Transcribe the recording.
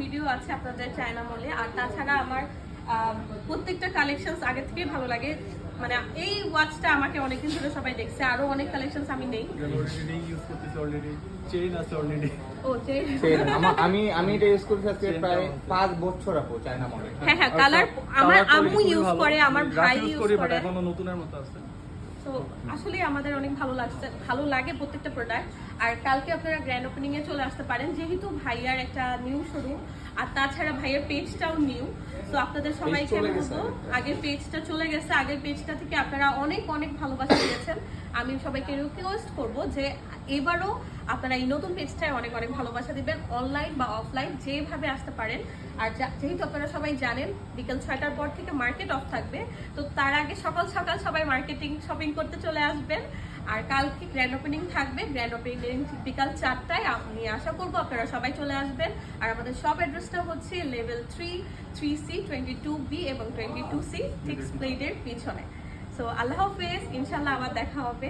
Video আছে আপনাদের China মলে। আর তাছাড়া আমার প্রত্যেকটা কালেকশনস আগে থেকেই ভালো লাগে। মানে এই ওয়াচটা আমাকে অনেকদিন ধরে সবাই দেখছে, আরো অনেক কালেকশনস আমি নেই। অলরেডি ইউজ করতেছি, অলরেডি চেইন আছে অলরেডি। ও চেইন আমি এটা ইউজ করছি আজকে প্রায় 5 বছর আপু চায়না মডেল। হ্যাঁ হ্যাঁ, কালার আমার আম্মু ইউজ করে, আমার ভাই ইউজ করি, বাট করে। এখনো নতুনের মতো আছে। তো আসলে আমাদের অনেক ভালো লাগে প্রত্যেকটা প্রোডাক্ট। আর কালকে আপনারা গ্র্যান্ড ওপেনিং এ চলে আসতে পারেন, যেহেতু ভাইয়ার একটা নিউ শোরুম, আর তাছাড়া ভাইয়ার পেজটাও নিউ। তো আপনাদের সবাইকে বলবো, আগের পেজটা চলে গেছে, আগের পেজটা থেকে আপনারা অনেক অনেক ভালোবাসা দিয়েছেন। আমি সবাইকে রিকোয়েস্ট করবো যে এবারও আপনারা এই নতুন পেজটায় অনেক অনেক ভালোবাসা দিবেন, অনলাইন বা অফলাইন যেভাবে আসতে পারেন। আর যেহেতু আপনারা সবাই জানেন বিকেল 6টার পর থেকে মার্কেট অফ থাকবে, তো তার আগে সকাল সকাল সবাই মার্কেটিং শপিং করতে চলে আসবেন। আর কালকে গ্র্যান্ড ওপেনিং থাকবে, গ্র্যান্ড ওপেনিং বিকাল 4টায়। আমি আশা করবো আপনারা সবাই চলে আসবেন। আর আমাদের শপ অ্যাড্রেসটা হচ্ছে লেভেল 3, 3C, 22B এবং 22C, 6 প্লেটের পিছনে। সো আল্লাহ হাফেজ, ইনশাল্লাহ আবার দেখা হবে।